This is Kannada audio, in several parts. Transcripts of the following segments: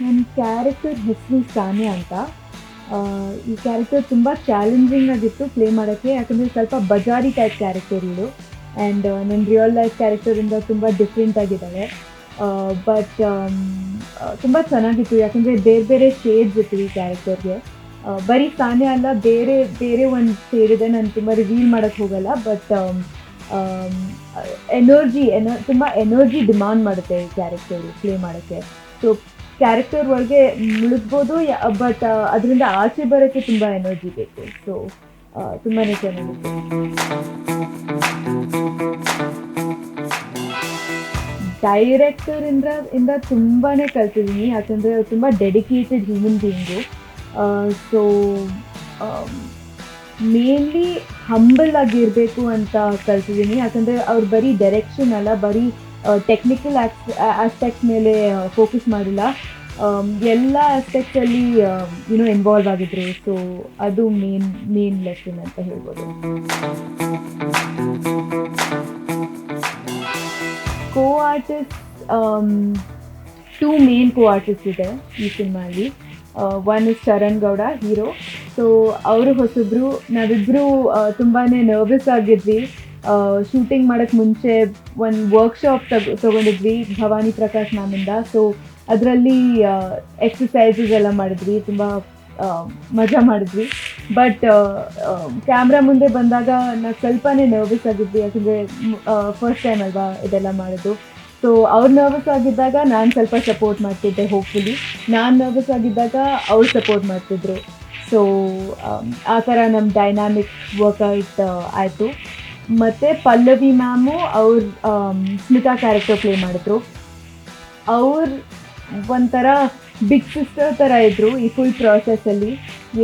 ನನ್ನ ಕ್ಯಾರೆಕ್ಟರ್ ಹೆಸರು ಸಾನ್ಯಾ ಅಂತ. ಈ ಕ್ಯಾರೆಕ್ಟರ್ ತುಂಬ ಚಾಲೆಂಜಿಂಗ್ ಆಗಿತ್ತು ಪ್ಲೇ ಮಾಡೋಕ್ಕೆ, ಯಾಕಂದರೆ ಸ್ವಲ್ಪ ಬಜಾರಿ ಟೈಪ್ ಕ್ಯಾರೆಕ್ಟರ್ ಇವಳು. ಆ್ಯಂಡ್ ನನ್ನ ರಿಯಲ್ ಲೈಫ್ ಕ್ಯಾರೆಕ್ಟರಿಂದ ತುಂಬ ಡಿಫ್ರೆಂಟ್ ಆಗಿದ್ದಾಳೆ. ಬಟ್ ತುಂಬ ಚೆನ್ನಾಗಿತ್ತು, ಯಾಕಂದರೆ ಬೇರೆ ಬೇರೆ ಶೇಡ್ಸ್ ಇತ್ತು ಈ ಕ್ಯಾರೆಕ್ಟರ್ಗೆ. ಬರೀ ಸಾನ್ಯಾ ಅಲ್ಲ, ಬೇರೆ ಬೇರೆ ಒಂದು ಶೇಡ್ ಇದೆ, ನಾನು ತುಂಬ ರಿವೀಲ್ ಮಾಡೋಕ್ಕೆ ಹೋಗಲ್ಲ. ಬಟ್ ತುಂಬ ಎನರ್ಜಿ ಡಿಮಾಂಡ್ ಮಾಡುತ್ತೆ ಈ ಕ್ಯಾರೆಕ್ಟರು ಪ್ಲೇ ಮಾಡೋಕ್ಕೆ. ಸೊ ಕ್ಯಾರೆಕ್ಟರ್ ಒಳಗೆ ಮುಳುಗ್ಬೋದು, ಬಟ್ ಅದರಿಂದ ಆಚೆ ಬರೋಕ್ಕೆ ತುಂಬ ಎನರ್ಜಿ ಬೇಕು. ಸೊ ತುಂಬಾ ಚೆನ್ನಾಗಿತ್ತು. ಡೈರೆಕ್ಟರಿಂದ ತುಂಬಾ ಕಲ್ತಿದ್ದೀನಿ, ಯಾಕಂದರೆ ಅವ್ರು ತುಂಬ dedicated human being. So mainly humble ಆಗಿರಬೇಕು ಅಂತ ಕಲ್ತಿದ್ದೀನಿ, ಯಾಕಂದರೆ ಅವ್ರು ಬರೀ ಡೈರೆಕ್ಷನ್ ಅಲ್ಲ, ಬರೀ ಟೆಕ್ನಿಕಲ್ ಆಸ್ಪೆಕ್ಟ್ ಮೇಲೆ ಫೋಕಸ್ ಮಾಡಿಲ್ಲ, ಎಲ್ಲ ಆಸ್ಪೆಕ್ಟಲ್ಲಿ ಇನ್ವಾಲ್ವ್ ಆಗಿದ್ರು. ಸೊ ಅದು ಮೇನ್ ಲೆಸನ್ ಅಂತ ಹೇಳ್ಬೋದು. Co artist, 2 main co artist ಇದೆ ಈ ಸಿನಿಮಾಲಿ. One is Sharan Gowda, hero. So ಅವರು ಹೊಸಬ್ರು, ನಾವಿಬ್ಬರು ತುಂಬಾ ನರ್ವಸ್ ಆಗಿದ್ವಿ. ಶೂಟಿಂಗ್ ಮಾಡೋಕ್ಕೆ ಮುಂಚೆ ಒಂದು ವರ್ಕ್ಶಾಪ್ ತೊಗೊಂಡಿದ್ವಿ ಭವಾನಿ ಪ್ರಕಾಶ್ ಮ್ಯಾಮಿಂದ. ಸೊ ಅದರಲ್ಲಿ ಎಕ್ಸಸೈಸಸ್ ಎಲ್ಲ ಮಾಡಿದ್ವಿ, ತುಂಬ ಮಜಾ ಮಾಡಿದ್ವಿ. ಬಟ್ ಕ್ಯಾಮ್ರಾ ಮುಂದೆ ಬಂದಾಗ ನಾವು ಸ್ವಲ್ಪನೇ ನರ್ವಸ್ ಆಗಿದ್ವಿ, ಯಾಕಂದರೆ ಫಸ್ಟ್ ಟೈಮ್ ಅಲ್ವಾ ಇದೆಲ್ಲ ಮಾಡೋದು. ಸೊ ಅವ್ರು ನರ್ವಸ್ ಆಗಿದ್ದಾಗ ನಾನು ಸ್ವಲ್ಪ ಸಪೋರ್ಟ್ ಮಾಡ್ತಿದ್ದೆ, ಹೋಪ್ಫುಲಿ. ನಾನು ನರ್ವಸ್ ಆಗಿದ್ದಾಗ ಅವ್ರು ಸಪೋರ್ಟ್ ಮಾಡ್ತಿದ್ರು. ಸೊ ಆ ಥರ ನಮ್ಮ ಡೈನಾಮಿಕ್ ವರ್ಕೌಟ್ ಆಯಿತು. ಮತ್ತು ಪಲ್ಲವಿ ಮ್ಯಾಮು ಅವ್ರು ಸ್ಮಿತಾ ಕ್ಯಾರೆಕ್ಟರ್ ಪ್ಲೇ ಮಾಡಿದ್ರು. ಅವ್ರು ಒಂಥರ ಬಿಗ್ ಸಿಸ್ಟರ್ ಥರ ಇದ್ದರು ಈ ಫುಲ್ ಪ್ರಾಸೆಸ್ಸಲ್ಲಿ.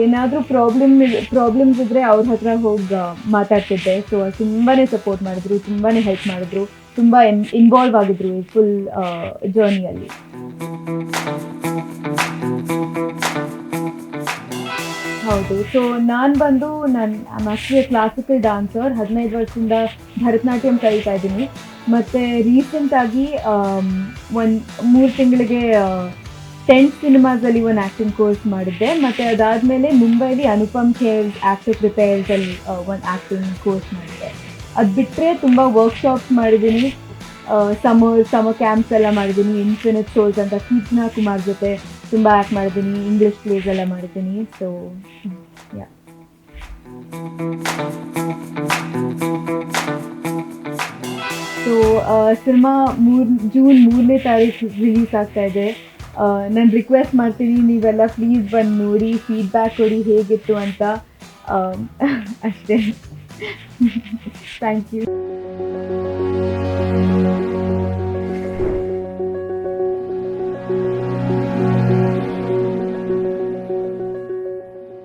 ಏನಾದರೂ ಪ್ರಾಬ್ಲಮ್ಸ್ ಇದ್ದರೆ ಅವ್ರ ಹತ್ರ ಹೋಗಿ ಮಾತಾಡ್ತಿದ್ದೆ. ಸೊ ತುಂಬಾ ಸಪೋರ್ಟ್ ಮಾಡಿದ್ರು, ತುಂಬಾ ಹೆಲ್ಪ್ ಮಾಡಿದ್ರು, ತುಂಬ ಇನ್ವಾಲ್ವ್ ಆಗಿದ್ರು ಈ ಫುಲ್ ಜರ್ನಿಯಲ್ಲಿ. ಹೌದು. ಸೊ ನಾನು ಆ್ಯಕ್ಚುಲಿ ಕ್ಲಾಸಿಕಲ್ ಡಾನ್ಸರ್. 15 ವರ್ಷದಿಂದ ಭರತನಾಟ್ಯಂ ಕಲಿತಾ ಇದ್ದೀನಿ. ಮತ್ತು ರೀಸೆಂಟಾಗಿ ಒಂದು 3 ತಿಂಗಳಿಗೆ 10 ಸಿನಿಮಾಸಲ್ಲಿ ಒಂದು ಆ್ಯಕ್ಟಿಂಗ್ ಕೋರ್ಸ್ ಮಾಡಿದ್ದೆ. ಮತ್ತು ಅದಾದಮೇಲೆ ಮುಂಬೈಲಿ ಅನುಪಮ್ ಖೇರ್ ಆ್ಯಕ್ಟರ್ ಪ್ರಿಪೇರ್ಸಲ್ಲಿ ಒಂದು ಆ್ಯಕ್ಟಿಂಗ್ ಕೋರ್ಸ್ ಮಾಡಿದ್ದೆ. ಅದು ಬಿಟ್ಟರೆ ತುಂಬ ವರ್ಕ್ಶಾಪ್ಸ್ ಮಾಡಿದ್ದೀನಿ, ಸಮರ್ ಕ್ಯಾಂಪ್ಸ್ ಎಲ್ಲ ಮಾಡಿದ್ದೀನಿ. ಇನ್ಫಿನಿಟ್ ಸೋಲ್ಸ್ ಅಂತ ಕೀರ್ತಿನಾ ಕುಮಾರ್ ಜೊತೆ ತುಂಬ ಆ್ಯಕ್ಟ್ ಮಾಡಿದ್ದೀನಿ, ಇಂಗ್ಲೀಷ್ ಪ್ಲೇಸ್ ಎಲ್ಲ ಮಾಡಿದ್ದೀನಿ. So yeah. So cinema June 3ನೇ ತಾರೀಕು ರಿಲೀಸ್ ಆಗ್ತಾ ಇದೆ. ನಾನು ರಿಕ್ವೆಸ್ಟ್ ಮಾಡ್ತೀನಿ, ನೀವೆಲ್ಲ ಪ್ಲೀಸ್ ಬಂದು ನೋಡಿ, ಫೀಡ್ಬ್ಯಾಕ್ ಕೊಡಿ ಹೇಗಿತ್ತು ಅಂತ. ಅಷ್ಟೇ. Thank you.